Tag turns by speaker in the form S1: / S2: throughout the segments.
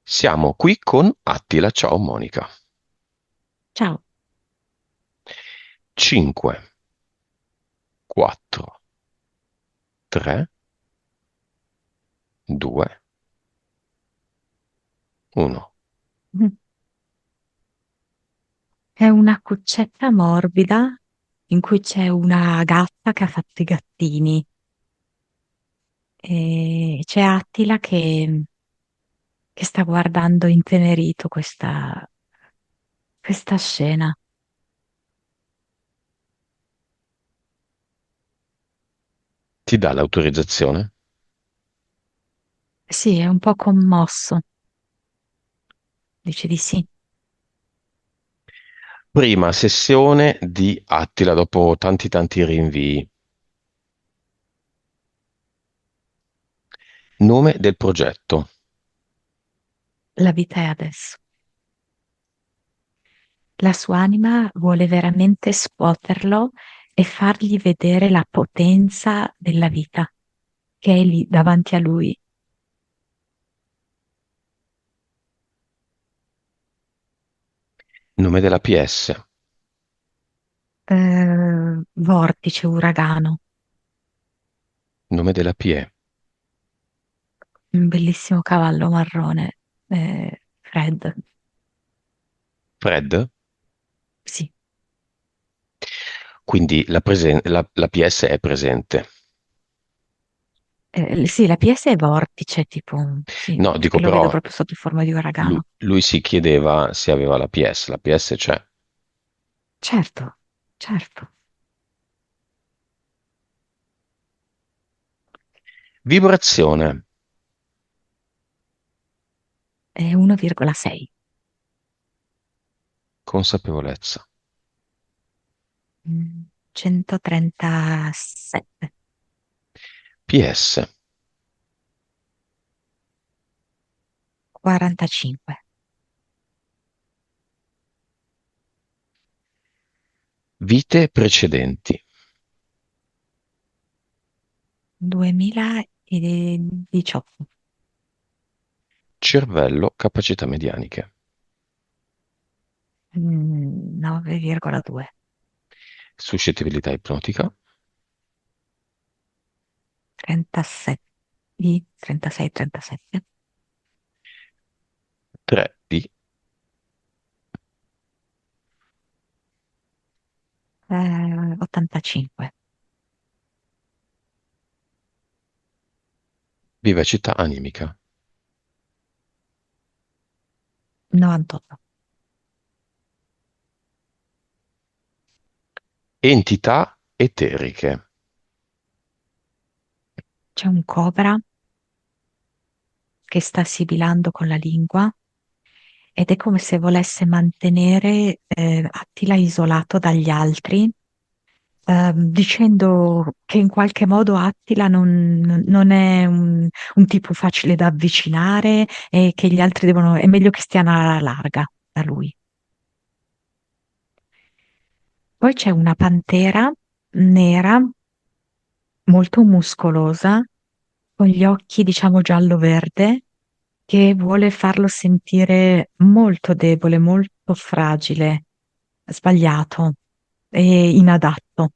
S1: Siamo qui con Attila. Ciao Monica.
S2: Ciao.
S1: 5, 4, 3, 2, 1.
S2: Mm. È una cuccetta morbida in cui c'è una gatta che ha fatto i gattini e c'è Attila che sta guardando intenerito questa scena.
S1: Ti dà l'autorizzazione?
S2: Sì, è un po' commosso, dice di sì.
S1: Prima sessione di Attila dopo tanti rinvii. Nome del progetto.
S2: La vita è adesso. La sua anima vuole veramente scuoterlo e fargli vedere la potenza della vita che è lì davanti a lui.
S1: Nome della PS.
S2: Vortice, uragano.
S1: Nome della PE.
S2: Un bellissimo cavallo marrone, Fred.
S1: Fred.
S2: Sì.
S1: Quindi la PS è presente.
S2: Sì, la PS è vortice, tipo, sì,
S1: No, dico
S2: perché lo vedo
S1: però,
S2: proprio sotto forma di
S1: lui,
S2: uragano.
S1: lui si chiedeva se aveva la PS. La PS c'è.
S2: Certo, certo.
S1: Vibrazione.
S2: È 1,6.
S1: Consapevolezza.
S2: 137.
S1: PS.
S2: 45.
S1: Vite precedenti.
S2: 2018.
S1: Cervello, capacità medianiche.
S2: 9,2.
S1: Suscettibilità ipnotica.
S2: 37. Di 36, 37.
S1: 3P.
S2: 85.
S1: Vivacità animica.
S2: 98.
S1: Entità eteriche.
S2: C'è un cobra che sta sibilando con la lingua ed è come se volesse mantenere Attila isolato dagli altri, dicendo che in qualche modo Attila non è un tipo facile da avvicinare e che gli altri devono, è meglio che stiano alla larga da lui. Poi c'è una pantera nera, molto muscolosa, con gli occhi, diciamo, giallo-verde, che vuole farlo sentire molto debole, molto fragile, sbagliato e inadatto.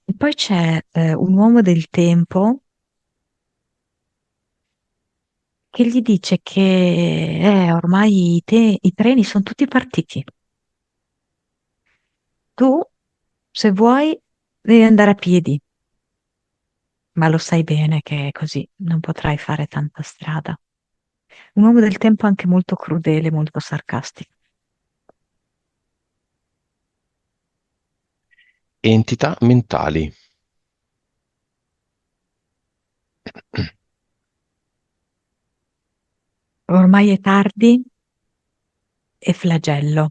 S2: E poi c'è un uomo del tempo che gli dice che ormai i treni sono tutti partiti. Tu, se vuoi, devi andare a piedi, ma lo sai bene che è così, non potrai fare tanta strada. Un uomo del tempo anche molto crudele, molto sarcastico.
S1: Entità mentali.
S2: Ormai è tardi e flagello.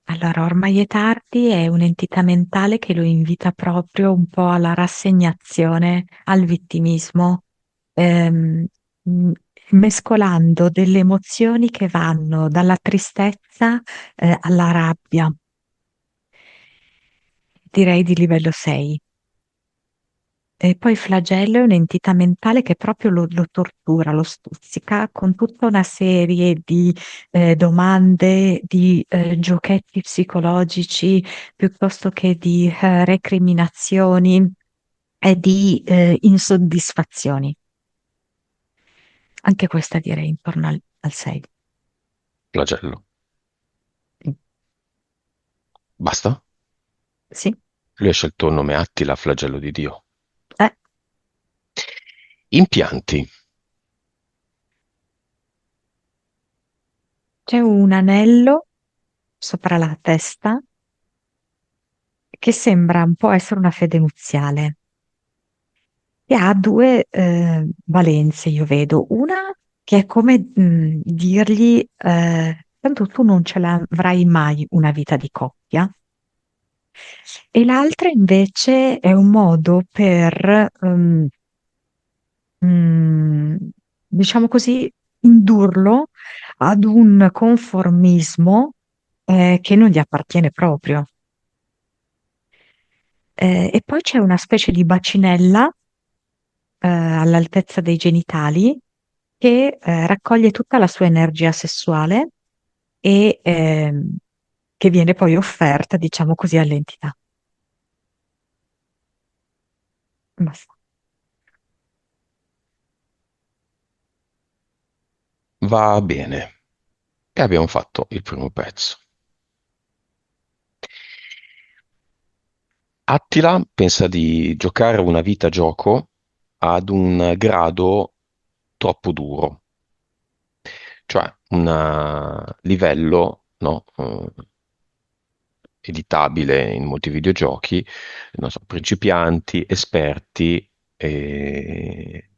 S2: Allora, ormai è tardi, è un'entità mentale che lo invita proprio un po' alla rassegnazione, al vittimismo, ehm, m- mescolando delle emozioni che vanno dalla tristezza, alla rabbia, direi di livello 6. E poi Flagello è un'entità mentale che proprio lo tortura, lo stuzzica con tutta una serie di domande, di giochetti psicologici, piuttosto che di recriminazioni e di insoddisfazioni. Anche questa direi intorno al 6.
S1: Flagello. Basta?
S2: Sì.
S1: Lui ha scelto il nome Attila, flagello di Dio.
S2: Eh,
S1: Impianti.
S2: c'è un anello sopra la testa che sembra un po' essere una fede nuziale, che ha due valenze, io vedo. Una che è come dirgli, tanto tu non ce l'avrai mai una vita di coppia, e l'altra invece è un modo per, mm, diciamo così, indurlo ad un conformismo che non gli appartiene proprio. E poi c'è una specie di bacinella all'altezza dei genitali che raccoglie tutta la sua energia sessuale e che viene poi offerta, diciamo così, all'entità. Basta.
S1: Va bene. E abbiamo fatto il primo pezzo. Attila pensa di giocare una vita gioco ad un grado troppo duro, cioè un livello, no, editabile in molti videogiochi, non so, principianti, esperti e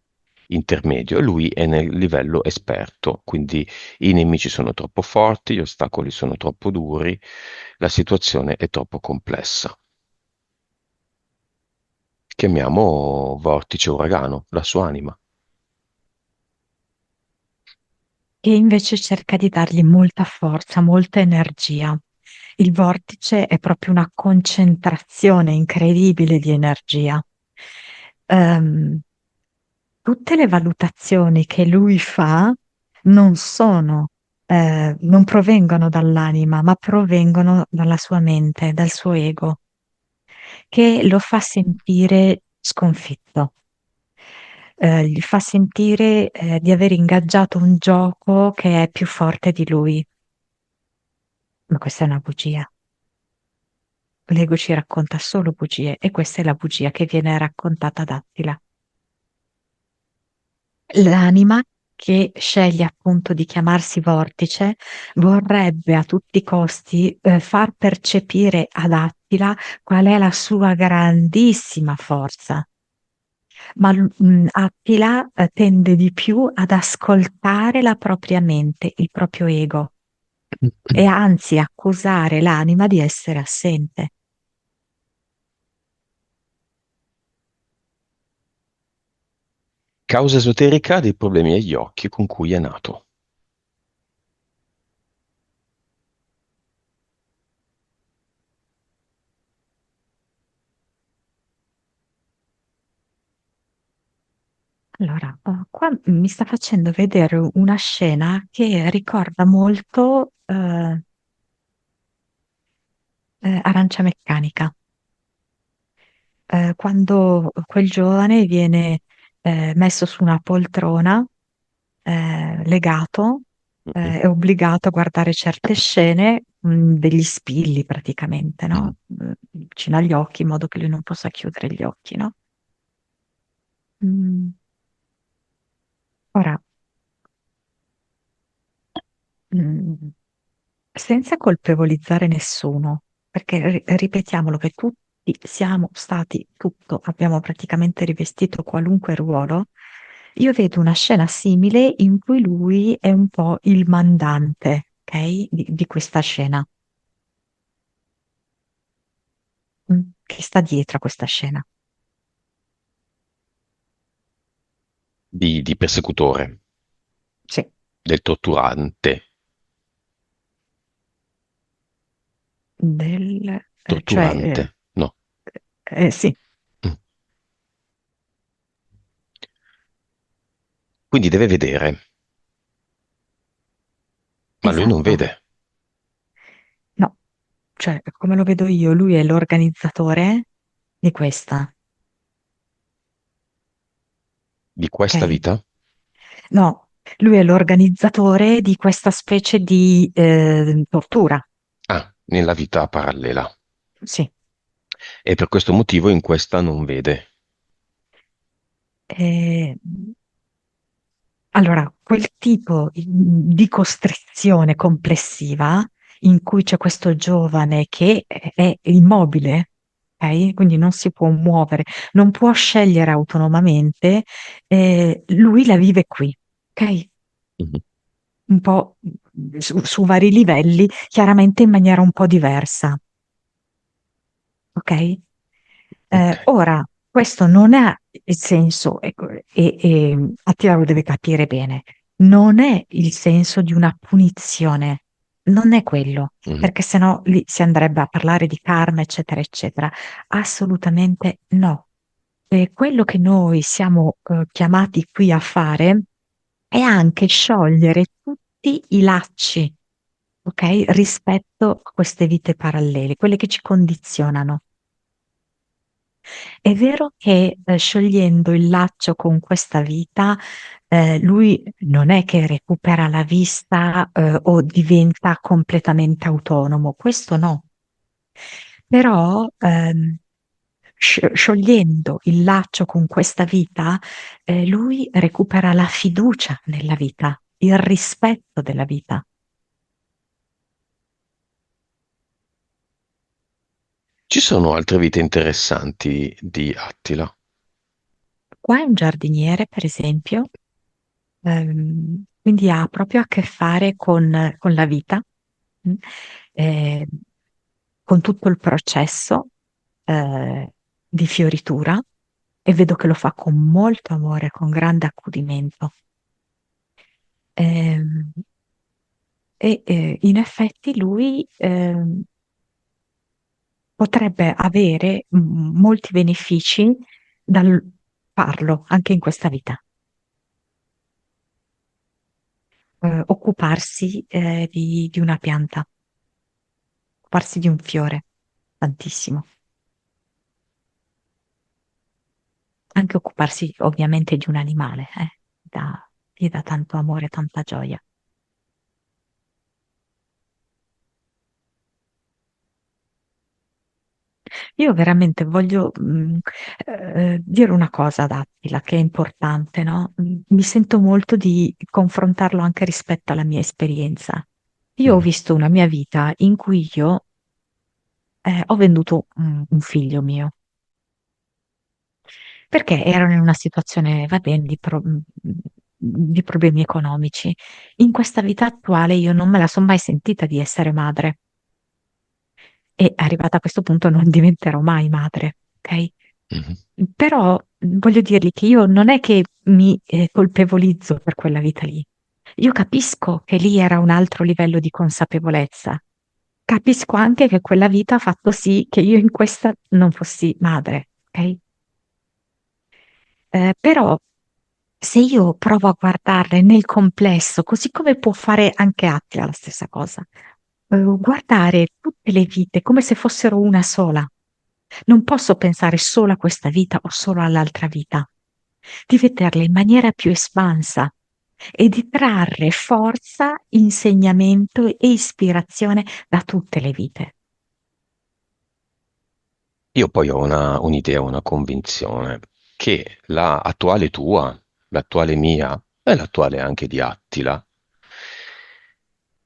S1: intermedio. E lui è nel livello esperto, quindi i nemici sono troppo forti, gli ostacoli sono troppo duri, la situazione è troppo complessa. Chiamiamo vortice uragano, la sua anima.
S2: E invece cerca di dargli molta forza, molta energia. Il vortice è proprio una concentrazione incredibile di energia. Ehm, tutte le valutazioni che lui fa non sono, non provengono dall'anima, ma provengono dalla sua mente, dal suo ego, che lo fa sentire sconfitto. Gli fa sentire, di aver ingaggiato un gioco che è più forte di lui. Ma questa è una bugia. L'ego ci racconta solo bugie e questa è la bugia che viene raccontata ad Attila. L'anima che sceglie appunto di chiamarsi vortice vorrebbe a tutti i costi far percepire ad Attila qual è la sua grandissima forza, ma Attila tende di più ad ascoltare la propria mente, il proprio ego, e anzi accusare l'anima di essere assente.
S1: Causa esoterica dei problemi agli occhi con cui è nato.
S2: Allora, qua mi sta facendo vedere una scena che ricorda molto Arancia Meccanica, quando quel giovane viene messo su una poltrona, legato,
S1: Mhm,
S2: è obbligato a guardare certe scene, degli spilli praticamente,
S1: mhm.
S2: no? Vicino agli occhi, in modo che lui non possa chiudere gli occhi, no? Mm, ora, mm, senza colpevolizzare nessuno, perché ripetiamolo che tutti siamo stati tutto, abbiamo praticamente rivestito qualunque ruolo. Io vedo una scena simile in cui lui è un po' il mandante, ok? Di questa scena, che sta dietro a questa scena.
S1: Di persecutore,
S2: Sì,
S1: del torturante.
S2: del, cioè,
S1: Torturante, no.
S2: sì,
S1: Mm. Quindi deve vedere, ma lui non
S2: Esatto.
S1: vede
S2: No, cioè, come lo vedo io, lui è l'organizzatore di questa,
S1: di questa
S2: ok?
S1: vita.
S2: No, lui è l'organizzatore di questa specie di tortura.
S1: Ah, nella vita parallela.
S2: Sì.
S1: E per questo motivo in questa non vede.
S2: Eh, allora, quel tipo di costrizione complessiva in cui c'è questo giovane che è immobile, ok? Quindi non si può muovere, non può scegliere autonomamente, lui la vive qui, ok?
S1: Mhm.
S2: Un po' su vari livelli, chiaramente in maniera un po' diversa, ok?
S1: Ok.
S2: Ora, questo non ha il senso, ecco, e Attila lo deve capire bene, non è il senso di una punizione, non è quello,
S1: Mhm.
S2: perché sennò lì si andrebbe a parlare di karma, eccetera, eccetera. Assolutamente no. E quello che noi siamo chiamati qui a fare è anche sciogliere tutti i lacci, ok, rispetto a queste vite parallele, quelle che ci condizionano. È vero che sciogliendo il laccio con questa vita, lui non è che recupera la vista, o diventa completamente autonomo, questo no. Però sciogliendo il laccio con questa vita, lui recupera la fiducia nella vita, il rispetto della vita.
S1: Ci sono altre vite interessanti di Attila.
S2: Qua è un giardiniere, per esempio, quindi ha proprio a che fare con la vita, mh, eh, con tutto il processo di fioritura e vedo che lo fa con molto amore, con grande accudimento. Ehm, in effetti lui potrebbe avere molti benefici dal farlo anche in questa vita. Occuparsi di una pianta, occuparsi di un fiore, tantissimo. Anche occuparsi ovviamente di un animale, gli dà tanto amore, tanta gioia. Io veramente voglio dire una cosa ad Attila che è importante, no? Mi sento molto di confrontarlo anche rispetto alla mia esperienza. Io ho
S1: Mhm.
S2: visto una mia vita in cui io ho venduto un figlio mio, perché ero in una situazione, va bene, di problemi economici. In questa vita attuale io non me la sono mai sentita di essere madre e arrivata a questo punto non diventerò mai madre, ok?
S1: Mhm.
S2: Però voglio dirgli che io non è che mi colpevolizzo per quella vita lì. Io capisco che lì era un altro livello di consapevolezza. Capisco anche che quella vita ha fatto sì che io in questa non fossi madre, ok? Però se io provo a guardarle nel complesso, così come può fare anche Attila la stessa cosa, guardare tutte le vite come se fossero una sola. Non posso pensare solo a questa vita o solo all'altra vita, di vederle in maniera più espansa e di trarre forza, insegnamento e ispirazione da tutte le vite.
S1: Io poi ho un'idea, una convinzione che la attuale tua, l'attuale mia e l'attuale anche di Attila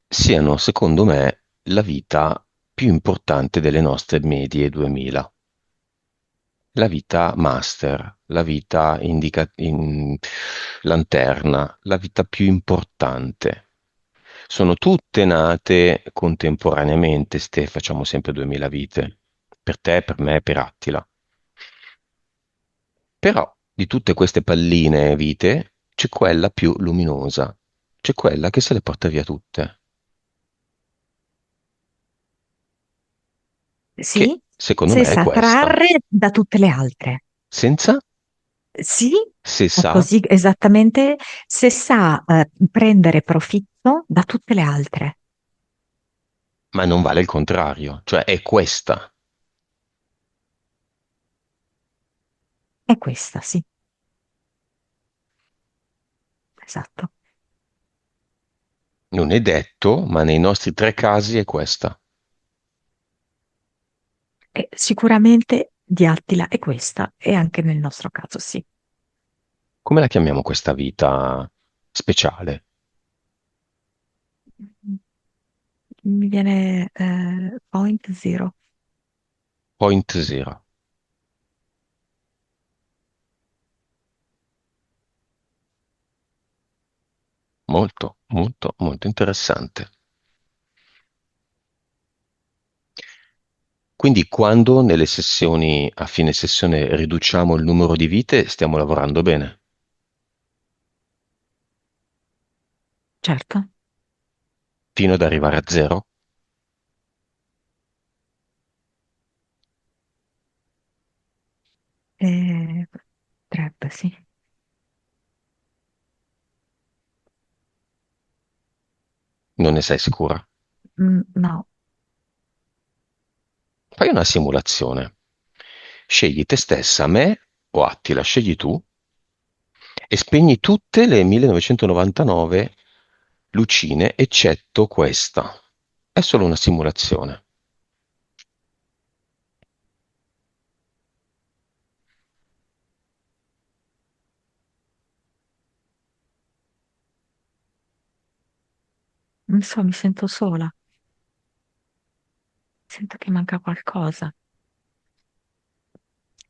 S1: siano, secondo me, la vita più importante delle nostre medie 2000. La vita master, la vita in lanterna, la vita più importante. Sono tutte nate contemporaneamente, ste, facciamo sempre 2000 vite, per te, per me, per Attila. Però di tutte queste palline vite c'è quella più luminosa, c'è quella che se le porta via tutte, che
S2: Sì,
S1: secondo me è
S2: senza
S1: questa.
S2: trarre da tutte le altre.
S1: Senza?
S2: Sì,
S1: Se
S2: è
S1: sa,
S2: così esattamente se sa prendere profitto da tutte le altre.
S1: ma non vale il contrario, cioè è questa.
S2: È questa, sì, esatto.
S1: Non è detto, ma nei nostri tre casi è questa.
S2: E sicuramente di Attila è questa, e anche nel nostro caso, sì.
S1: Come la chiamiamo questa vita speciale?
S2: Mi viene point zero.
S1: Point zero. Molto, molto, molto interessante. Quindi quando nelle sessioni, a fine sessione, riduciamo il numero di vite, stiamo lavorando bene,
S2: Certo.
S1: fino ad arrivare a zero.
S2: Potrebbe, sì.
S1: Non ne sei sicura?
S2: No.
S1: Fai una simulazione. Scegli te stessa, me o Attila, scegli tu e spegni tutte le 1999 lucine, eccetto questa. È solo una simulazione.
S2: Non so, mi sento sola. Sento che manca qualcosa.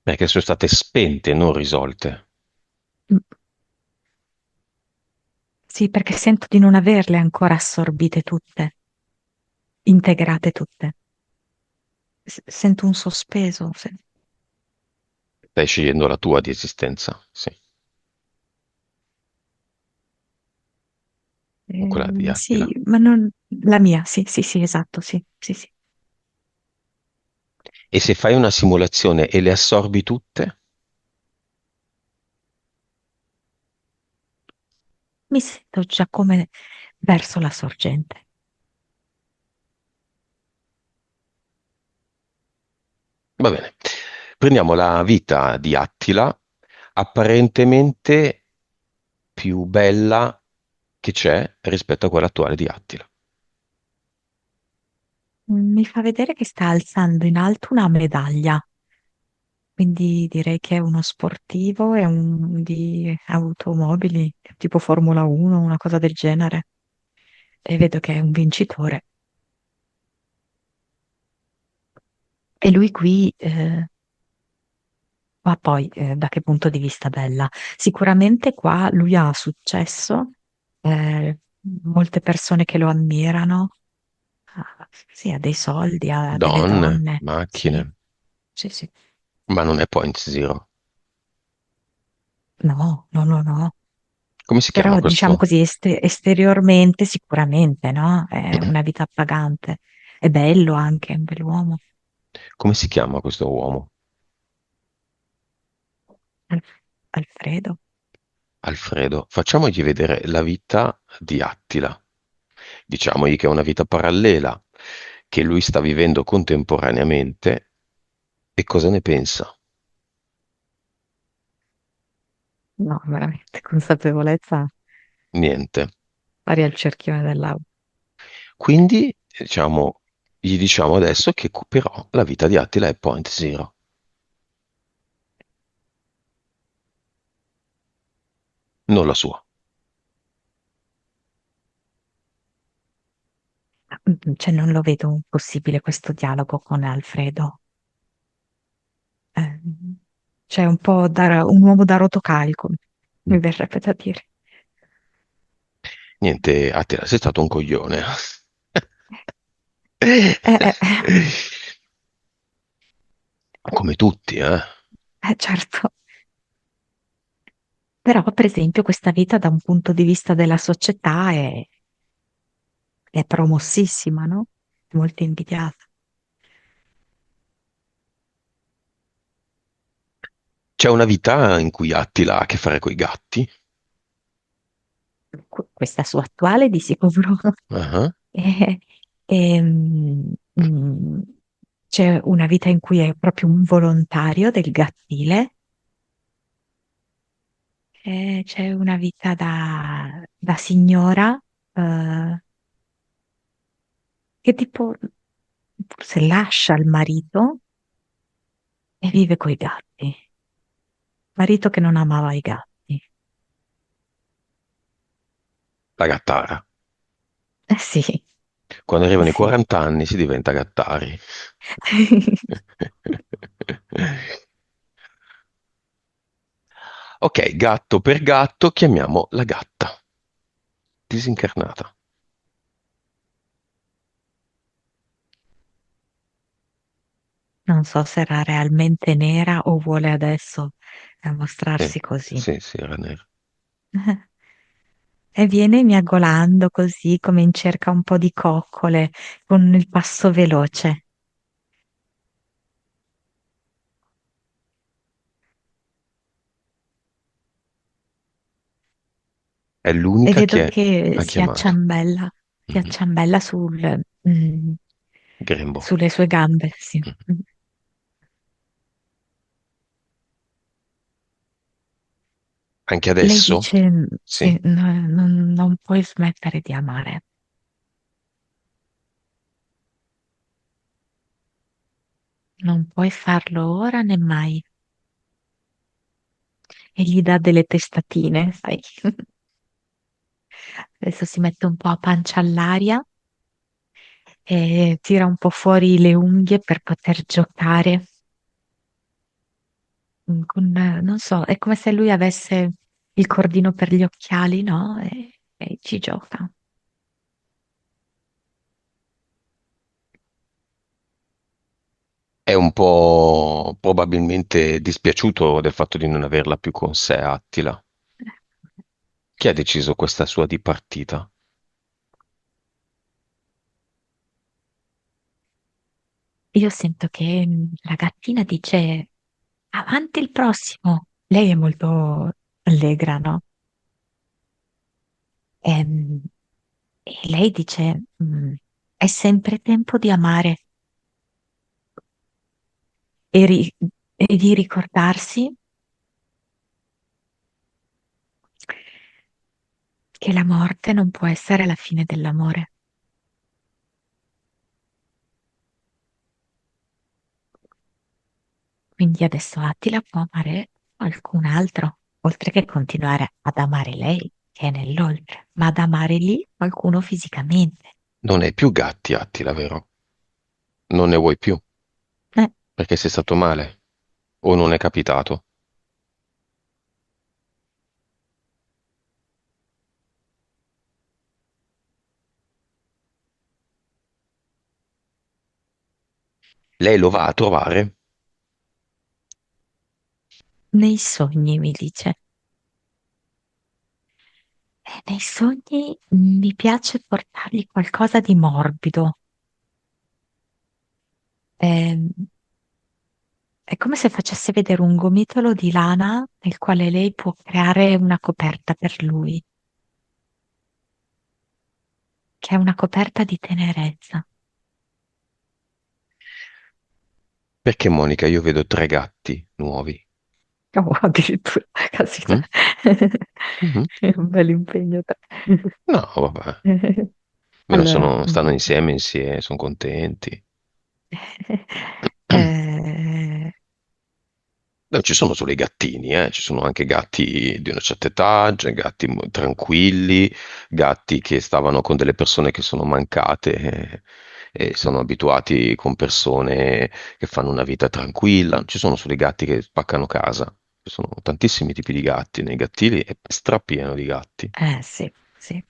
S1: Perché sono state spente, non risolte.
S2: Mm, Sì, perché sento di non averle ancora assorbite tutte, integrate tutte. Sento un sospeso.
S1: Stai scegliendo la tua di esistenza, sì, o quella di
S2: Sì,
S1: Attila.
S2: ma non la mia, sì, sì, sì, esatto, sì, sì, sì.
S1: E se fai una simulazione e le assorbi tutte,
S2: Mi sento già come verso la sorgente.
S1: va bene. Prendiamo la vita di Attila, apparentemente più bella che c'è rispetto a quella attuale di Attila.
S2: Mi fa vedere che sta alzando in alto una medaglia, quindi direi che è uno sportivo, è un di automobili, tipo Formula 1, una cosa del genere. E vedo che è un vincitore. E lui qui, ma poi da che punto di vista bella? Sicuramente qua lui ha successo, molte persone che lo ammirano, sì, ha dei soldi, ha delle
S1: Donne,
S2: donne, sì,
S1: macchine,
S2: sì, sì.
S1: ma non è Point Zero.
S2: No, no, no, no.
S1: Come si chiama
S2: Però diciamo
S1: questo?
S2: così, esteriormente sicuramente, no? È una vita appagante. È bello anche, è un bell'uomo.
S1: Come si chiama questo uomo?
S2: Alfredo.
S1: Alfredo. Facciamogli vedere la vita di Attila. Diciamogli che è una vita parallela, che lui sta vivendo contemporaneamente e cosa ne pensa.
S2: No, veramente, consapevolezza
S1: Niente.
S2: pari al cerchione dell'auto.
S1: Quindi, diciamo, gli diciamo adesso che però la vita di Attila è point zero, non la sua.
S2: Cioè, non lo vedo possibile questo dialogo con Alfredo. Eh, cioè, un po' un uomo da rotocalco, mi verrebbe da dire.
S1: Niente, Attila, sei stato un coglione.
S2: Eh,
S1: Come tutti, eh?
S2: certo. Però, per esempio, questa vita da un punto di vista della società è promossissima, no? È molto invidiata.
S1: C'è una vita in cui Attila ha a che fare coi gatti?
S2: Questa sua attuale di sicuro.
S1: Ah,
S2: E- mm, c'è una vita in cui è proprio un volontario del Gattile, e c'è una vita da signora che tipo forse lascia il marito e vive coi gatti. Marito che non amava i gatti.
S1: la gattara.
S2: Sì,
S1: Quando arrivano i
S2: sì.
S1: 40 anni si diventa gattari. Ok, gatto per gatto chiamiamo la gatta, disincarnata.
S2: Non so se era realmente nera o vuole adesso
S1: Sì,
S2: mostrarsi così.
S1: sì, sì, era nero.
S2: E viene miagolando così come in cerca un po' di coccole con il passo veloce.
S1: È
S2: E
S1: l'unica
S2: vedo
S1: che
S2: che
S1: ha chiamato.
S2: si
S1: Mhm.
S2: acciambella
S1: Grembo.
S2: sulle sue gambe, sì.
S1: Mhm. Anche
S2: Lei
S1: adesso?
S2: dice,
S1: Sì.
S2: sì, non puoi smettere di amare. Non puoi farlo ora né mai. E gli dà delle testatine, sai? Adesso si mette un po' a pancia all'aria e tira un po' fuori le unghie per poter giocare con, non so, è come se lui avesse il cordino per gli occhiali, no? E ci gioca.
S1: È un po' probabilmente dispiaciuto del fatto di non averla più con sé, Attila. Chi ha deciso questa sua dipartita?
S2: Io sento che la gattina dice avanti il prossimo. Lei è molto allegra, no? Ehm, E, lei dice è sempre tempo di amare e, e di ricordarsi che la morte non può essere la fine dell'amore. Quindi adesso Attila può amare qualcun altro, oltre che continuare ad amare lei, che è nell'oltre, ma ad amare lì qualcuno fisicamente.
S1: Non hai più gatti, Attila, vero? Non ne vuoi più,
S2: Eh,
S1: perché sei stato male o non è capitato. Lei lo va a trovare.
S2: nei sogni, mi dice. Nei sogni mi piace portargli qualcosa di morbido. Ehm, È come se facesse vedere un gomitolo di lana nel quale lei può creare una coperta per lui, che è una coperta di tenerezza.
S1: Perché, Monica, io vedo 3 gatti nuovi.
S2: Oh, addirittura, caspita.
S1: Mm? Mhm.
S2: È un bel impegno.
S1: No, vabbè. Almeno
S2: Allora,
S1: stanno insieme, sono contenti.
S2: eh,
S1: Non ci sono solo i gattini, ci sono anche gatti di una certa età, cioè gatti tranquilli, gatti che stavano con delle persone che sono mancate e sono abituati con persone che fanno una vita tranquilla. Non ci sono solo i gatti che spaccano casa, ci sono tantissimi tipi di gatti, nei gattili è strapieno di gatti.
S2: sì, sì.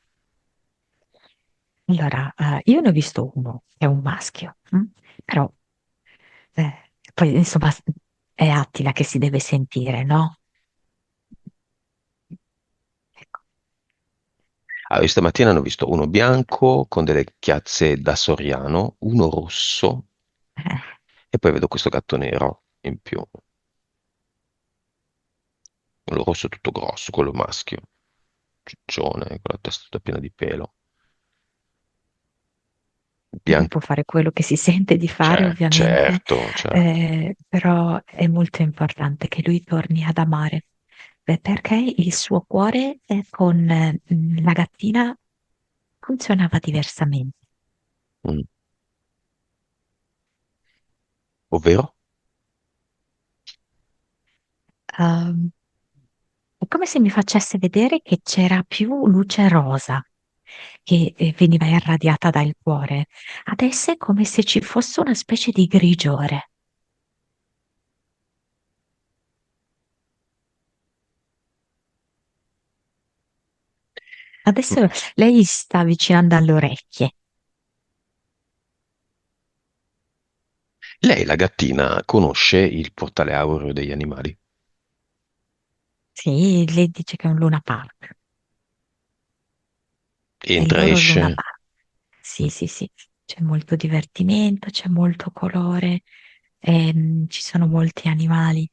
S2: Allora, io ne ho visto uno, è un maschio, però poi insomma è Attila che si deve sentire, no? Ecco.
S1: Allora, io stamattina ne ho visto uno bianco con delle chiazze da Soriano, uno rosso
S2: Eh,
S1: e poi vedo questo gatto nero in più. Quello rosso è tutto grosso, quello maschio, ciccione, con la testa tutta piena di pelo.
S2: Lui
S1: Bianco,
S2: può fare quello che si sente di fare, ovviamente,
S1: certo, certo.
S2: però è molto importante che lui torni ad amare, perché il suo cuore con la gattina funzionava diversamente.
S1: Mm. Ovvero?
S2: Ehm, È come se mi facesse vedere che c'era più luce rosa che veniva irradiata dal cuore. Adesso è come se ci fosse una specie di grigiore. Adesso lei si sta avvicinando alle orecchie.
S1: Lei, la gattina, conosce il portale aureo degli animali.
S2: Sì, lei dice che è un Luna Park, è il
S1: Entra,
S2: loro Luna
S1: esce.
S2: Park. Sì, sì, sì, c'è molto divertimento, c'è molto colore, ci sono molti animali.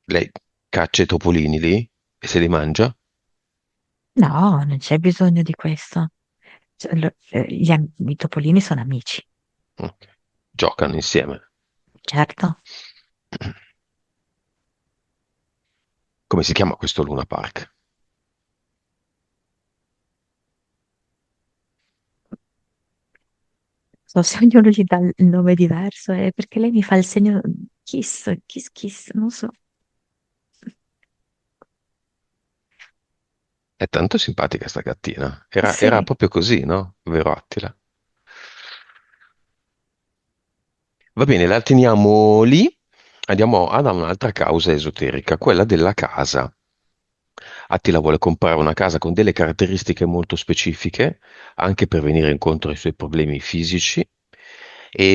S1: Lei caccia i topolini lì e se li mangia.
S2: No, non c'è bisogno di questo. Cioè, i topolini sono amici,
S1: Ok. Giocano insieme.
S2: certo.
S1: Come si chiama questo Luna Park?
S2: So se ognuno gli dà il nome diverso, è perché lei mi fa il segno kiss, kiss, kiss, non so.
S1: È tanto simpatica sta gattina. Era
S2: Sì.
S1: proprio così, no? Vero, Attila? Va bene, la teniamo lì. Andiamo ad un'altra causa esoterica, quella della casa. Attila vuole comprare una casa con delle caratteristiche molto specifiche, anche per venire incontro ai suoi problemi fisici,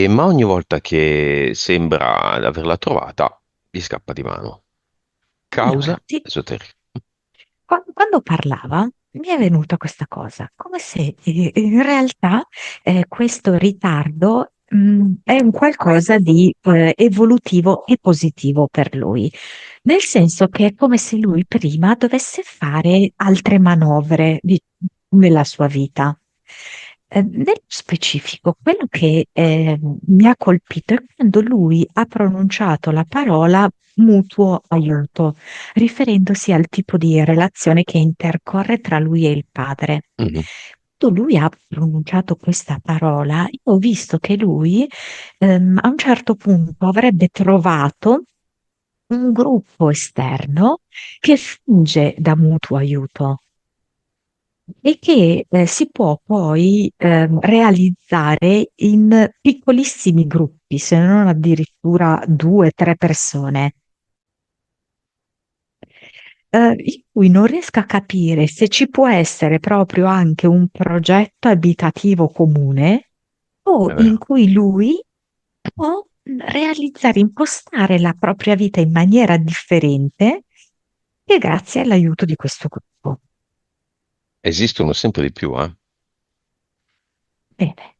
S1: ma ogni volta che sembra averla trovata, gli scappa di mano.
S2: Allora,
S1: Causa esoterica.
S2: quando parlava mi è venuta questa cosa, come se in realtà questo ritardo è un qualcosa di evolutivo e positivo per lui, nel senso che è come se lui prima dovesse fare altre manovre nella sua vita. Nello specifico, quello che mi ha colpito è quando lui ha pronunciato la parola mutuo aiuto, riferendosi al tipo di relazione che intercorre tra lui e il padre.
S1: Mhm.
S2: Quando lui ha pronunciato questa parola, io ho visto che lui a un certo punto avrebbe trovato un gruppo esterno che funge da mutuo aiuto e che si può poi realizzare in piccolissimi gruppi, se non addirittura due, tre persone, in cui non riesco a capire se ci può essere proprio anche un progetto abitativo comune o
S1: È
S2: in
S1: vero.
S2: cui lui può realizzare, impostare la propria vita in maniera differente e grazie all'aiuto di questo gruppo.
S1: Esistono sempre di più, eh?
S2: Bene.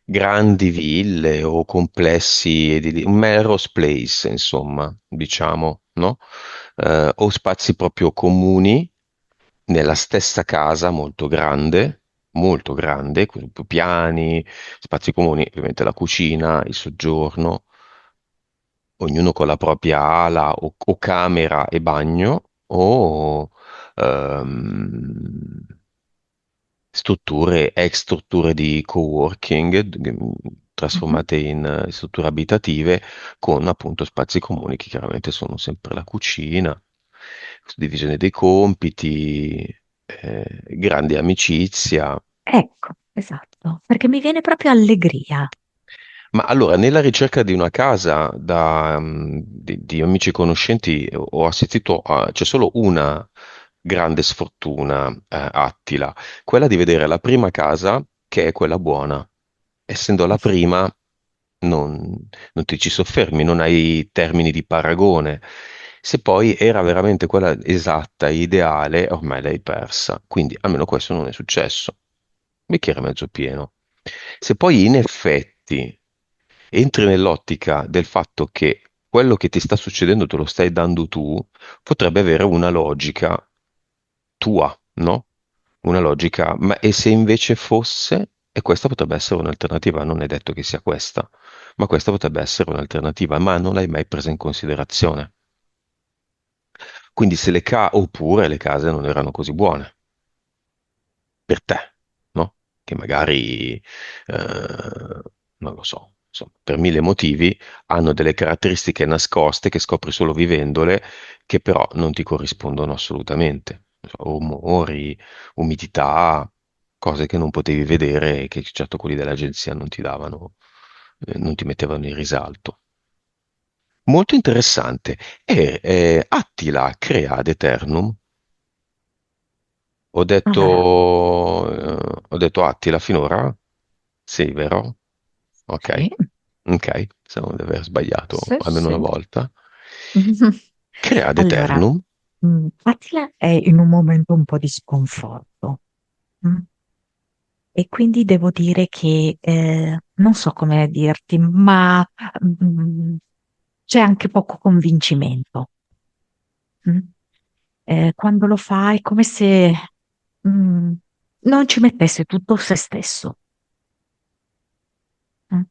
S1: Grandi ville o complessi, un Melrose Place, insomma, diciamo, no? O spazi proprio comuni nella stessa casa molto grande, con più piani, spazi comuni, ovviamente la cucina, il soggiorno, ognuno con la propria ala o camera e bagno, o ehm, ex strutture di coworking
S2: Mhm.
S1: trasformate in strutture abitative con appunto spazi comuni che chiaramente sono sempre la cucina, divisione dei compiti, grande amicizia.
S2: Ecco, esatto, perché mi viene proprio allegria.
S1: Ma allora, nella ricerca di una casa di amici e conoscenti ho assistito a, c'è solo una grande sfortuna, Attila, quella di vedere la prima casa che è quella buona. Essendo la prima, non ti ci soffermi, non hai termini di paragone. Se poi era veramente quella esatta, ideale, ormai l'hai persa. Quindi almeno questo non è successo. Bicchiere mezzo pieno. Se poi in effetti entri nell'ottica del fatto che quello che ti sta succedendo te lo stai dando tu, potrebbe avere una logica tua, no? Una logica, ma e se invece fosse, e questa potrebbe essere un'alternativa, non è detto che sia questa, ma questa potrebbe essere un'alternativa, ma non l'hai mai presa in considerazione. Quindi se oppure le case non erano così buone per te, no? Che magari, non lo so, insomma, per mille motivi hanno delle caratteristiche nascoste che scopri solo vivendole, che però non ti corrispondono assolutamente. Non so, umori, umidità, cose che non potevi vedere e che certo quelli dell'agenzia non ti davano, non ti mettevano in risalto. Molto interessante. E Attila crea Ad Eternum.
S2: Allora,
S1: Ho detto Attila finora? Sì, vero? Ok,
S2: sì,
S1: ok, siamo di aver sbagliato
S2: sì,
S1: almeno una
S2: sì.
S1: volta. Crea Ad
S2: Allora,
S1: Eternum,
S2: Attila è in un momento un po' di sconforto. mm, E quindi devo dire che non so come dirti, ma mm, c'è anche poco convincimento. mm. Quando lo fa è come se mm, non ci mettesse tutto se stesso. mm.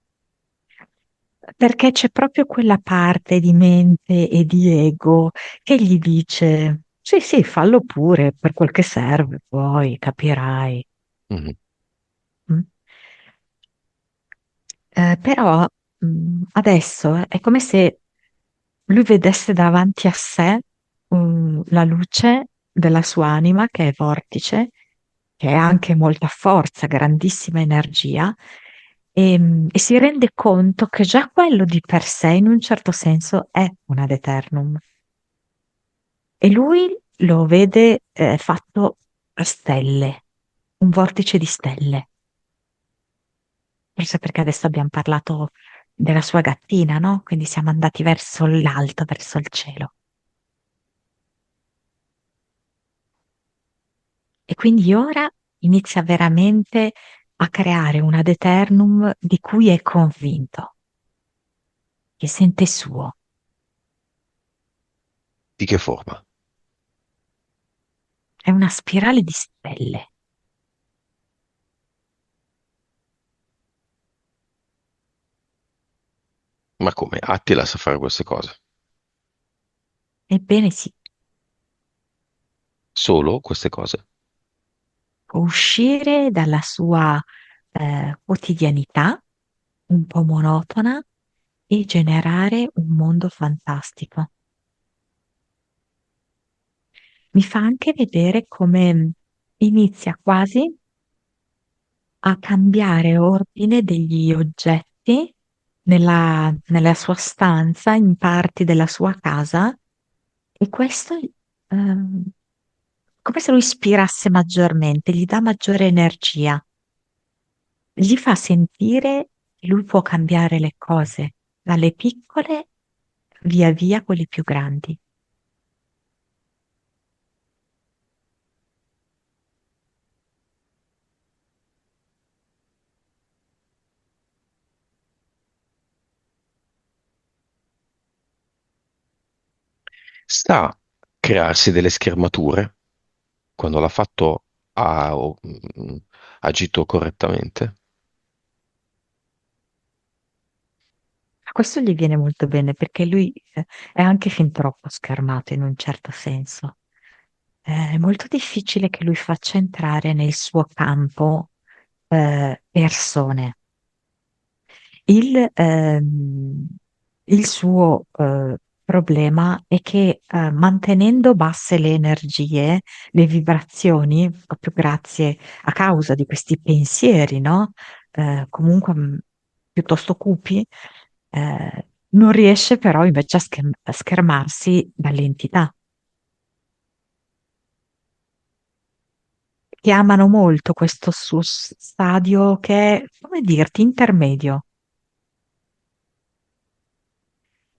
S2: Perché c'è proprio quella parte di mente e di ego che gli dice: Sì, sì, fallo pure per quel che serve, poi capirai.
S1: mhm,
S2: Mm. Però adesso è come se lui vedesse davanti a sé la luce della sua anima, che è vortice, che è anche molta forza, grandissima energia, e si rende conto che già quello di per sé, in un certo senso, è un ad eternum. E lui lo vede fatto a stelle, un vortice di stelle. Forse perché adesso abbiamo parlato della sua gattina, no? Quindi siamo andati verso l'alto, verso il cielo. E quindi ora inizia veramente a creare un ad eternum di cui è convinto, che sente suo.
S1: di che forma?
S2: È una spirale di stelle.
S1: Ma come? Attila sa fare queste cose?
S2: Ebbene sì,
S1: Solo queste cose?
S2: può uscire dalla sua quotidianità un po' monotona e generare un mondo fantastico. Mi fa anche vedere come inizia quasi a cambiare ordine degli oggetti nella sua stanza, in parti della sua casa, e questo come se lo ispirasse maggiormente, gli dà maggiore energia, gli fa sentire che lui può cambiare le cose, dalle piccole via via a quelle più grandi.
S1: Sta a crearsi delle schermature quando l'ha fatto ha agito correttamente.
S2: A questo gli viene molto bene perché lui è anche fin troppo schermato in un certo senso. È molto difficile che lui faccia entrare nel suo campo persone. Il, ehm, il suo problema è che mantenendo basse le energie, le vibrazioni, proprio grazie a causa di questi pensieri, no? Comunque piuttosto cupi, non riesce però invece a schermarsi dalle entità. Che amano molto questo suo stadio che è, come dirti, intermedio,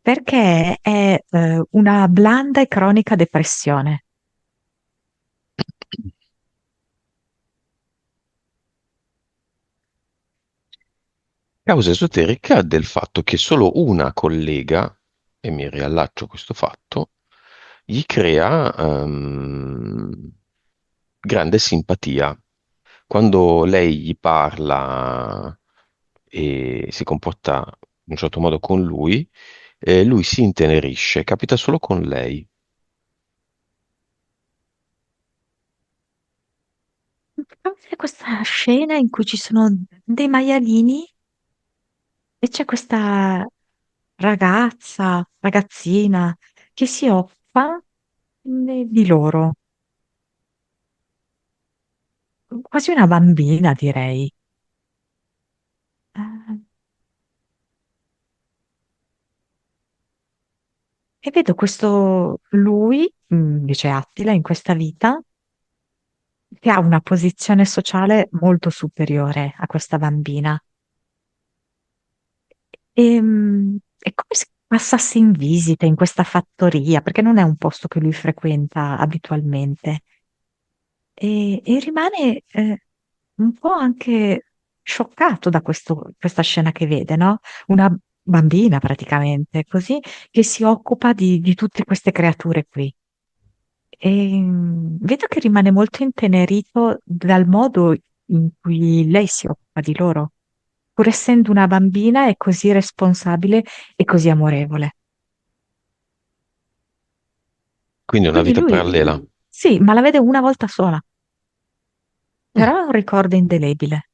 S2: perché è una blanda e cronica depressione.
S1: Causa esoterica del fatto che solo una collega, e mi riallaccio a questo fatto, gli crea grande simpatia. Quando lei gli parla e si comporta in un certo modo con lui, lui si intenerisce, capita solo con lei.
S2: C'è questa scena in cui ci sono dei maialini e c'è questa ragazzina che si occupa di loro, quasi una bambina, direi. Eh, E vedo questo lui, dice Attila, in questa vita, che ha una posizione sociale molto superiore a questa bambina. È come se passasse in visita in questa fattoria, perché non è un posto che lui frequenta abitualmente. E rimane un po' anche scioccato da questa scena che vede, no? Una bambina praticamente, così, che si occupa di tutte queste creature qui. E vedo che rimane molto intenerito dal modo in cui lei si occupa di loro, pur essendo una bambina, è così responsabile e così amorevole.
S1: Quindi è una
S2: Quindi
S1: vita
S2: lui,
S1: parallela.
S2: sì, ma la vede una volta sola,
S1: Mm.
S2: però è un ricordo indelebile.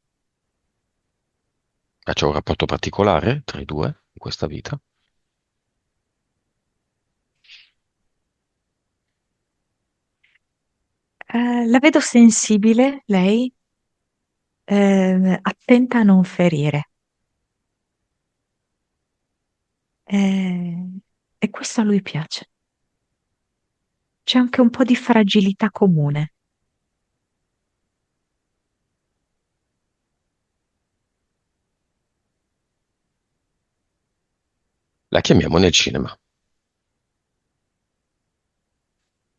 S1: Ma c'è un rapporto particolare tra i due in questa vita?
S2: La vedo sensibile, lei, attenta a non ferire. Eh, e questo a lui piace. C'è anche un po' di fragilità comune.
S1: La chiamiamo nel cinema.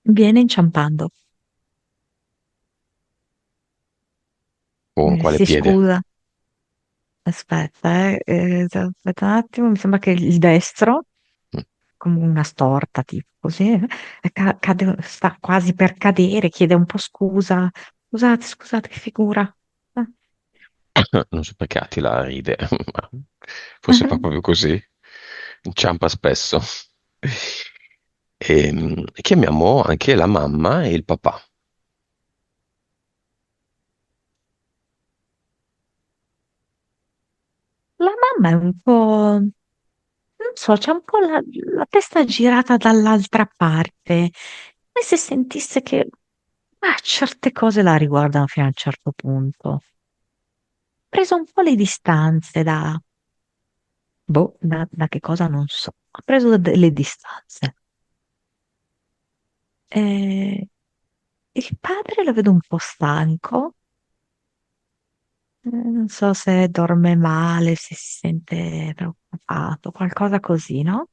S2: Viene inciampando.
S1: Con quale
S2: Si
S1: piede?
S2: scusa. Aspetta un attimo, mi sembra che il destro,
S1: Mm.
S2: come una storta, tipo così, sta quasi per cadere, chiede un po' scusa. Scusate, che figura.
S1: Non so perché Attila ride, ma forse fa proprio così. Inciampa spesso. Chiamiamo anche la mamma e il papà.
S2: La mamma è un po', non so, c'è un po' la testa girata dall'altra parte, come se sentisse che certe cose la riguardano fino a un certo punto. Preso un po' le distanze da che cosa non so. Ha preso delle distanze. Il padre lo vedo un po' stanco, non so se dorme male, se si sente preoccupato, qualcosa così, no?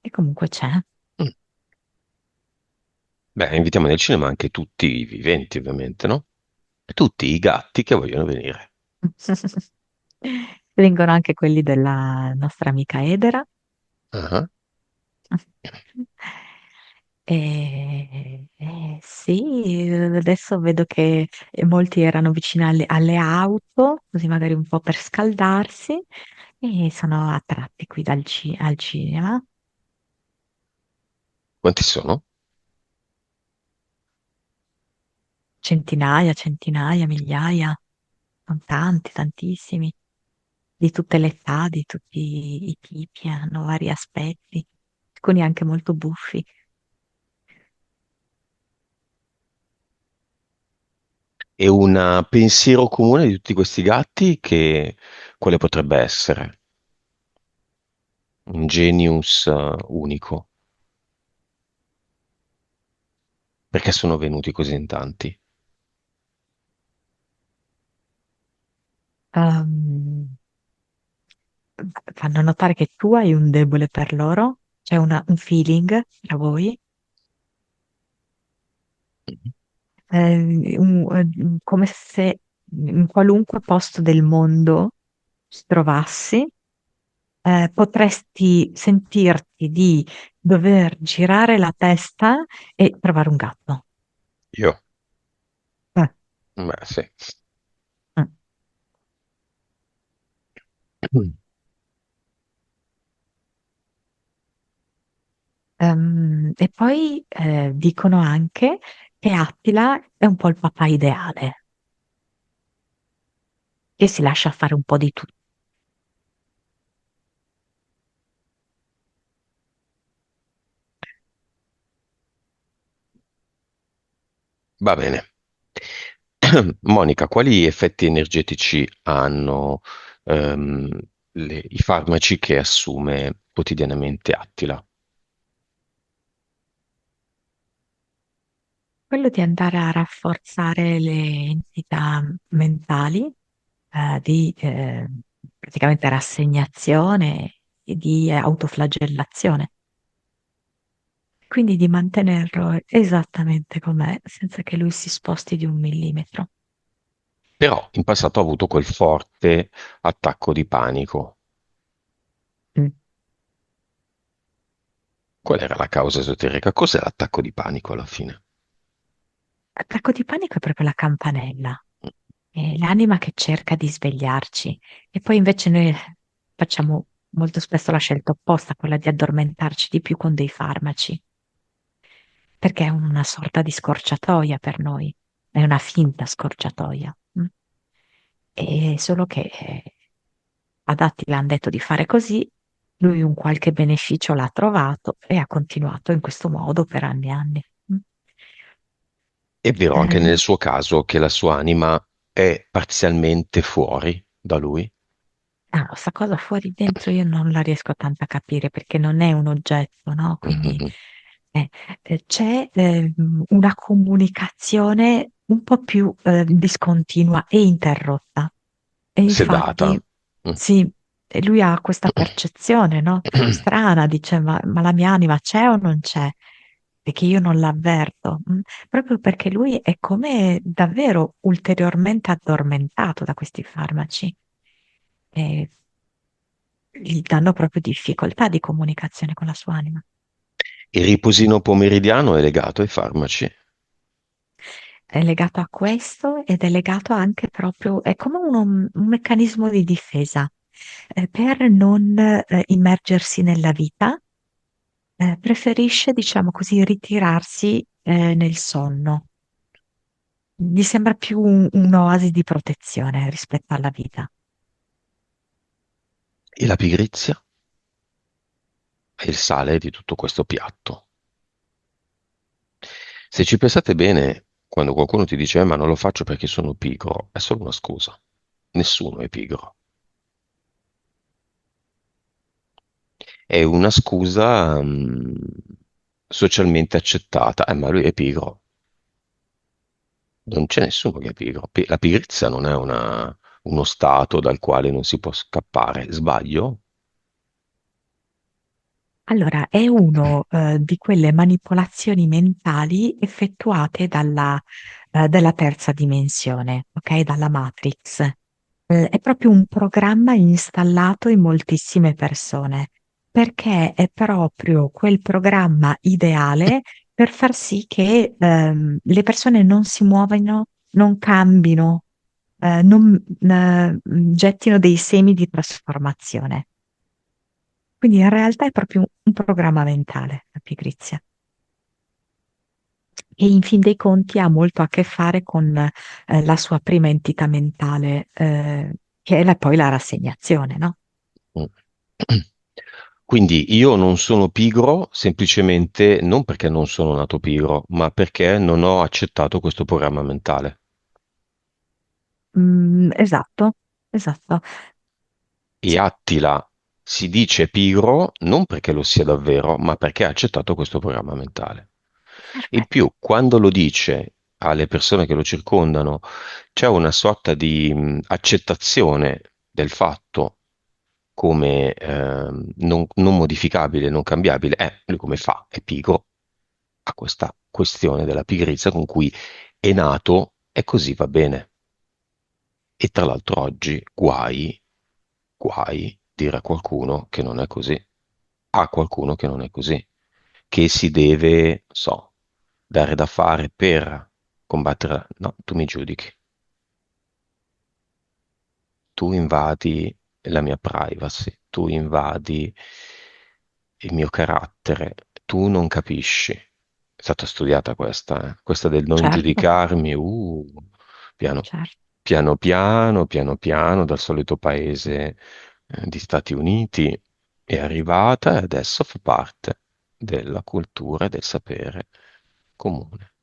S2: E comunque c'è.
S1: Mm. Beh, invitiamo nel cinema anche tutti i viventi, ovviamente, no? E tutti i gatti che vogliono venire.
S2: Vengono anche quelli della nostra amica Edera.
S1: Ah.
S2: Sì, adesso vedo che molti erano vicini alle auto, così magari un po' per scaldarsi, e sono attratti qui al cinema.
S1: Quanti sono?
S2: Centinaia, centinaia, migliaia, sono tanti, tantissimi, di tutte le età, di tutti i tipi, hanno vari aspetti, alcuni anche molto buffi.
S1: E un pensiero comune di tutti questi gatti che quale potrebbe essere? Un genius unico. Perché sono venuti così in tanti?
S2: Ehm, Fanno notare che tu hai un debole per loro, c'è un feeling tra voi, come se in qualunque posto del mondo. trovassi, potresti sentirti di dover girare la testa e trovare un gatto.
S1: Io,
S2: Eh,
S1: beh, sì.
S2: mm. E poi dicono anche che Attila è un po' il papà ideale, che si lascia fare un po' di tutto.
S1: Va bene. Monica, quali effetti energetici hanno i farmaci che assume quotidianamente Attila?
S2: Quello di andare a rafforzare le entità mentali, di praticamente rassegnazione e di autoflagellazione. Quindi di mantenerlo esattamente com'è, senza che lui si sposti di un millimetro.
S1: Però in passato ha avuto quel forte attacco di panico.
S2: Mm.
S1: Qual era la causa esoterica? Cos'è l'attacco di panico alla fine?
S2: L'attacco di panico è proprio la campanella, è l'anima che cerca di svegliarci. E poi invece noi facciamo molto spesso la scelta opposta, quella di addormentarci di più con dei farmaci, perché è una sorta di scorciatoia per noi, è una finta scorciatoia. Mm? E solo che ad Attila hanno detto di fare così, lui un qualche beneficio l'ha trovato e ha continuato in questo modo per anni e anni. Mm?
S1: È vero anche
S2: Eh,
S1: nel suo caso che la sua anima è parzialmente fuori da lui?
S2: sta cosa fuori dentro io non la riesco tanto a capire perché non è un oggetto, no? Quindi
S1: Mhm.
S2: eh, c'è una comunicazione un po' più discontinua e interrotta. E infatti,
S1: Sedata. Mm.
S2: sì, e lui ha questa percezione, no? Più strana, dice, ma la mia anima c'è o non c'è? E che io non l'avverto, proprio perché lui è come davvero ulteriormente addormentato da questi farmaci e gli danno proprio difficoltà di comunicazione con la sua anima.
S1: Il riposino pomeridiano è legato ai farmaci.
S2: È legato a questo ed è legato anche proprio, è come un meccanismo di difesa per non immergersi nella vita, preferisce, diciamo così, ritirarsi nel sonno. Gli sembra più un'oasi di protezione rispetto alla vita.
S1: E la pigrizia è il sale di tutto questo piatto. Se ci pensate bene, quando qualcuno ti dice ma non lo faccio perché sono pigro, è solo una scusa. Nessuno è pigro. È una scusa socialmente accettata. Ma lui è pigro. Non c'è nessuno che è pigro. La pigrizia non è uno stato dal quale non si può scappare. Sbaglio?
S2: Allora, è uno di quelle manipolazioni mentali effettuate dalla terza dimensione, ok? Dalla Matrix. È proprio un programma installato in moltissime persone, perché è proprio quel programma ideale per far sì che le persone non si muovano, non cambino, non gettino dei semi di trasformazione. Quindi in realtà è proprio un programma mentale, la pigrizia. E in fin dei conti ha molto a che fare con la sua prima entità mentale, che è poi la rassegnazione, no?
S1: Mm. Quindi io non sono pigro semplicemente non perché non sono nato pigro, ma perché non ho accettato questo programma mentale.
S2: Esatto, esatto.
S1: E Attila si dice pigro non perché lo sia davvero, ma perché ha accettato questo programma mentale. In
S2: Perfetto.
S1: più, quando lo dice alle persone che lo circondano, c'è una sorta di accettazione del fatto come non modificabile, non cambiabile. Lui come fa? È pigro, ha questa questione della pigrizia con cui è nato e così va bene. E tra l'altro oggi guai guai dire a qualcuno che non è così, a qualcuno che non è così, che si deve, so, dare da fare per combattere. No, tu mi giudichi, tu invadi la mia privacy, tu invadi il mio carattere, tu non capisci. È stata studiata questa, eh? Questa del non
S2: Certo,
S1: giudicarmi, piano,
S2: certo,
S1: piano piano, dal solito paese, di Stati Uniti, è arrivata e adesso fa parte della cultura e del sapere comune,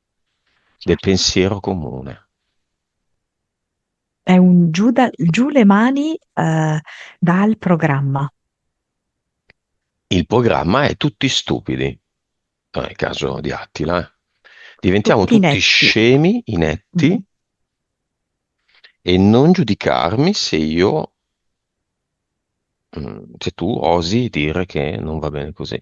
S1: del
S2: certo.
S1: pensiero comune.
S2: È un giù le mani dal programma.
S1: Il programma è tutti stupidi, non è il caso di Attila, eh. Diventiamo
S2: Tutti
S1: tutti
S2: netti.
S1: scemi,
S2: Mhm.
S1: inetti, e non giudicarmi se io, se tu osi dire che non va bene così.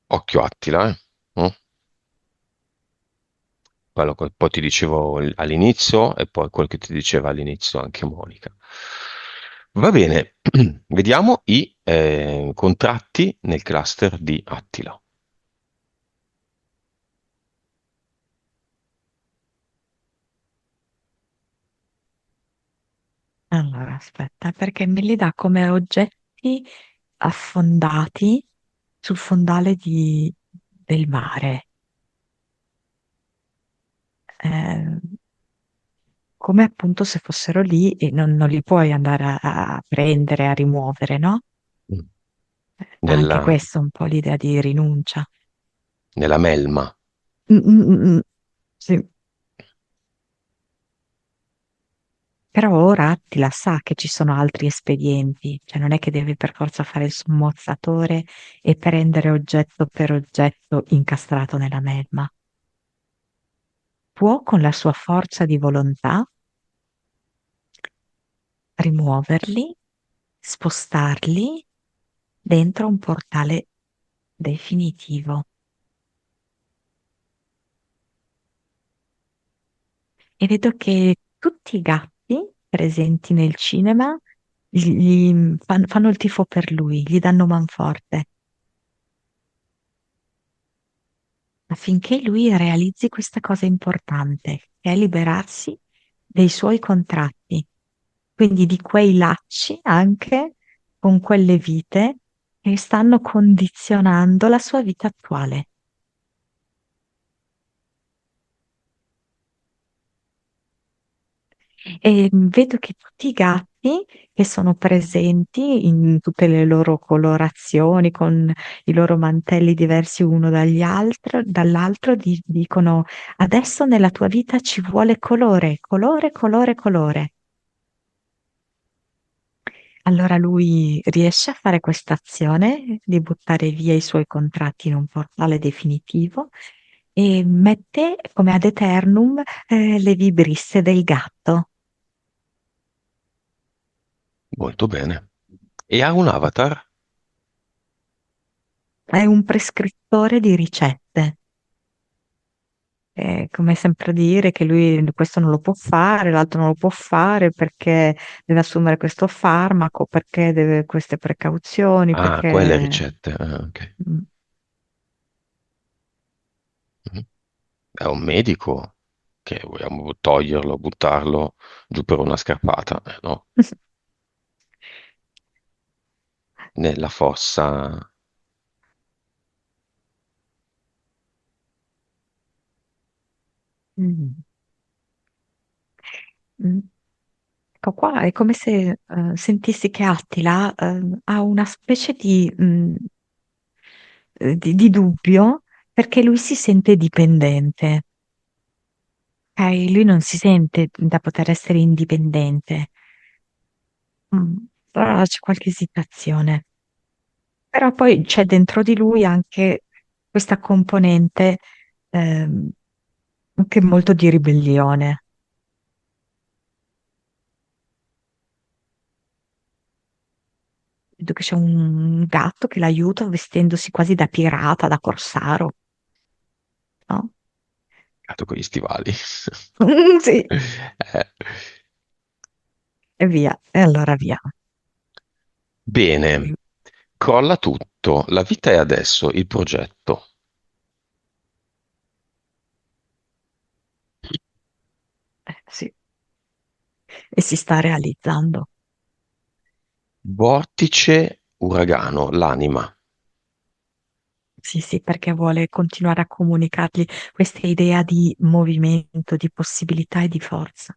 S1: Occhio Attila, eh. Mm? Quello che poi ti dicevo all'inizio e poi quello che ti diceva all'inizio anche Monica. Va bene, vediamo i contratti nel cluster di Attila.
S2: Allora, aspetta, perché me li dà come oggetti affondati sul fondale del mare. Eh, come appunto se fossero lì e non li puoi andare a prendere, a rimuovere, no?
S1: Mm.
S2: Anche
S1: Nella,
S2: questo è un po' l'idea di rinuncia.
S1: nella melma.
S2: Mm, mm, mm, mm. Sì. Però ora Attila sa che ci sono altri espedienti, cioè non è che deve per forza fare il sommozzatore e prendere oggetto per oggetto incastrato nella melma. Può con la sua forza di volontà rimuoverli, spostarli dentro un portale definitivo. E vedo che tutti i gatti presenti nel cinema fanno il tifo per lui, gli danno manforte, affinché lui realizzi questa cosa importante, che è liberarsi dei suoi contratti, quindi di quei lacci anche con quelle vite che stanno condizionando la sua vita attuale. E vedo che tutti i gatti che sono presenti in tutte le loro colorazioni, con i loro mantelli diversi uno dall'altro, dicono: Adesso nella tua vita ci vuole colore, colore, colore, colore. Allora lui riesce a fare questa azione di buttare via i suoi contratti in un portale definitivo e mette come ad eternum le vibrisse del gatto.
S1: Molto bene. E ha un avatar?
S2: È un prescrittore di ricette. È come sempre dire che lui questo non lo può fare, l'altro non lo può fare perché deve assumere questo farmaco, perché deve queste precauzioni,
S1: Ah, quelle
S2: perché...
S1: ricette. Ah, ok.
S2: Mm.
S1: Mhm. È un medico che vogliamo toglierlo, buttarlo giù per una scarpata, no? Nella fossa.
S2: Mm. Mm. Ecco qua è come se sentissi che Attila ha una specie di dubbio perché lui si sente dipendente. Lui non si sente da poter essere indipendente. Però c'è qualche esitazione. Però poi c'è dentro di lui anche questa componente ehm, anche molto di ribellione. Vedo che c'è un gatto che l'aiuta vestendosi quasi da pirata, da corsaro, no?
S1: peccato con gli stivali.
S2: Sì,
S1: Eh,
S2: e via, e allora via.
S1: Bene, crolla tutto. La vita è adesso, il progetto.
S2: Sì, e si sta realizzando.
S1: Vortice, uragano, l'anima.
S2: Sì, sì, perché vuole continuare a comunicargli questa idea di movimento, di possibilità e di forza.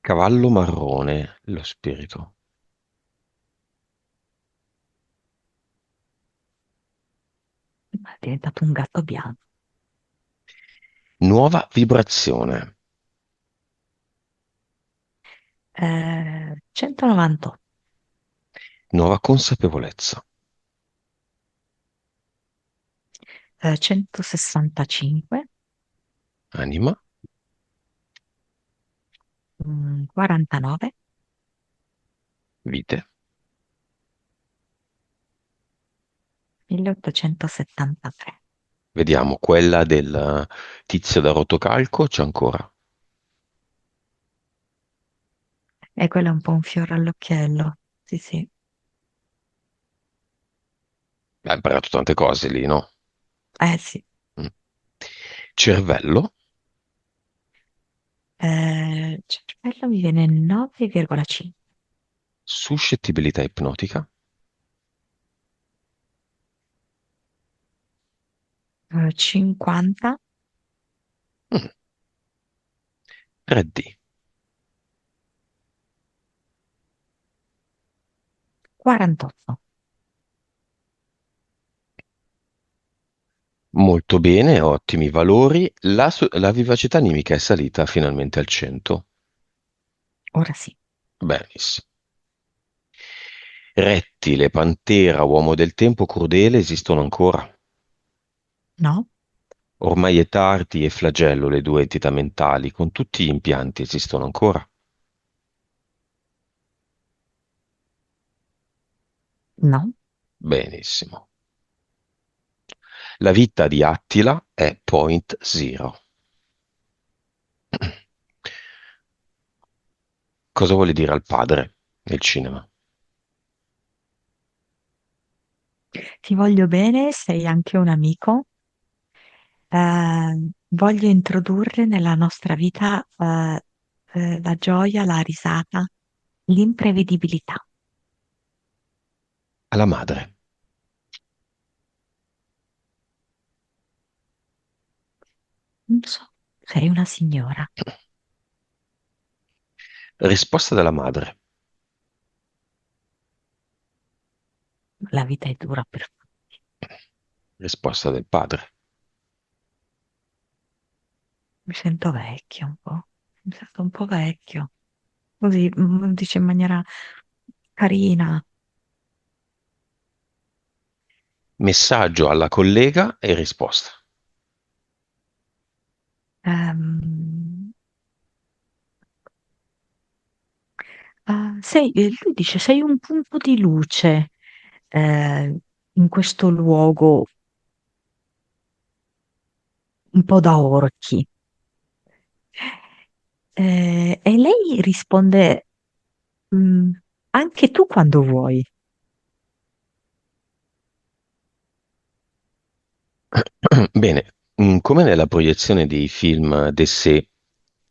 S1: Cavallo marrone, lo spirito.
S2: Ma è diventato un gatto bianco.
S1: Nuova vibrazione.
S2: 198,
S1: Nuova consapevolezza.
S2: 165,
S1: Anima,
S2: 49,
S1: vite.
S2: 1873.
S1: Vediamo, quella del tizio da rotocalco c'è ancora.
S2: E quello è un po' un fiore all'occhiello. Sì, sì.
S1: Ha imparato tante cose lì, no?
S2: Eh sì.
S1: Mm. Cervello,
S2: Cervello mi viene 9,5.
S1: suscettibilità ipnotica,
S2: 50,
S1: mm, 3D.
S2: 48.
S1: Molto bene, ottimi valori. La vivacità animica è salita finalmente al 100.
S2: Ora sì.
S1: Benissimo. Rettile, pantera, uomo del tempo, crudele esistono ancora.
S2: No?
S1: Ormai è tardi e flagello, le due entità mentali, con tutti gli impianti, esistono ancora.
S2: No?
S1: Benissimo. La vita di Attila è Point Zero. Cosa vuole dire al padre nel cinema?
S2: Ti voglio bene, sei anche un amico. Voglio introdurre nella nostra vita la gioia, la risata, l'imprevedibilità.
S1: Alla madre.
S2: Non so, sei una signora.
S1: Risposta della madre.
S2: La vita è dura per tutti.
S1: Risposta del padre.
S2: Mi sento vecchio un po'. Mi sento un po' vecchio. Così, dice in maniera carina.
S1: Messaggio alla collega e risposta.
S2: Ehm, lui dice, sei un punto di luce in questo luogo un po' da orchi. E lei risponde, "Mm, anche tu quando vuoi."
S1: Bene, come nella proiezione dei film d'essai,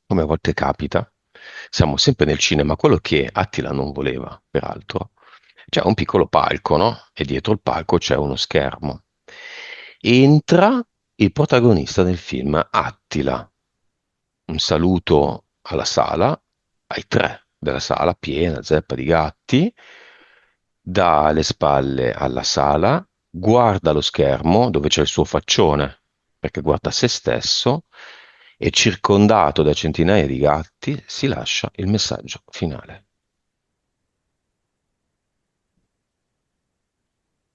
S1: come a volte capita, siamo sempre nel cinema, quello che Attila non voleva, peraltro. C'è un piccolo palco, no? E dietro il palco c'è uno schermo. Entra il protagonista del film, Attila. Un saluto alla sala, ai tre della sala, piena, zeppa di gatti, dà le spalle alla sala, guarda lo schermo dove c'è il suo faccione, perché guarda se stesso, e circondato da centinaia di gatti si lascia il messaggio finale.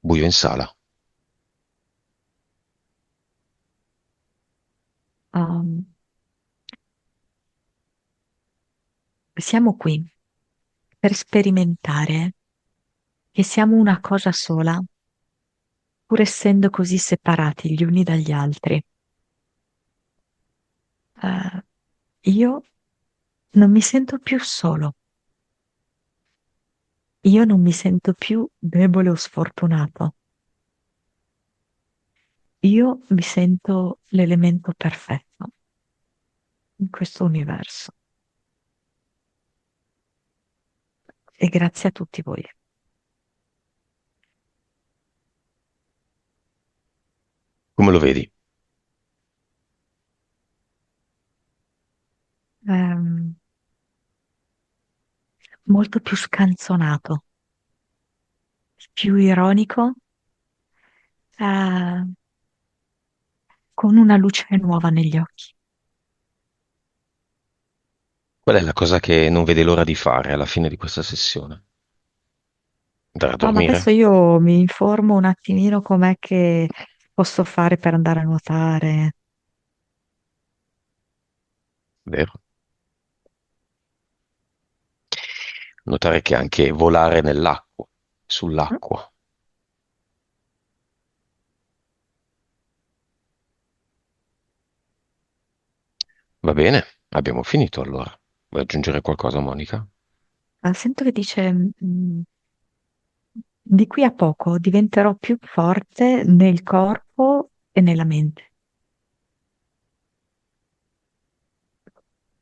S1: Buio in sala.
S2: Um, Siamo qui per sperimentare che siamo una cosa sola, pur essendo così separati gli uni dagli altri. Eh, io non mi sento più solo, io non mi sento più debole o sfortunato, io mi sento l'elemento perfetto in questo universo e grazie a tutti voi.
S1: Come lo vedi?
S2: Ehm, Molto più scanzonato, più ironico, eh, con una luce nuova negli occhi.
S1: Qual è la cosa che non vedi l'ora di fare alla fine di questa sessione? Andare a
S2: No, ma
S1: dormire?
S2: adesso io mi informo un attimino com'è che posso fare per andare a nuotare.
S1: Vero? Notare che anche volare nell'acqua,
S2: Mm?
S1: sull'acqua. Va bene, abbiamo finito allora. Vuoi aggiungere qualcosa, Monica?
S2: Sento che dice, di qui a poco diventerò più forte nel corpo e nella mente.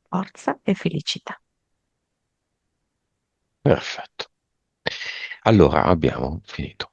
S2: Forza e felicità.
S1: Perfetto. Allora abbiamo finito.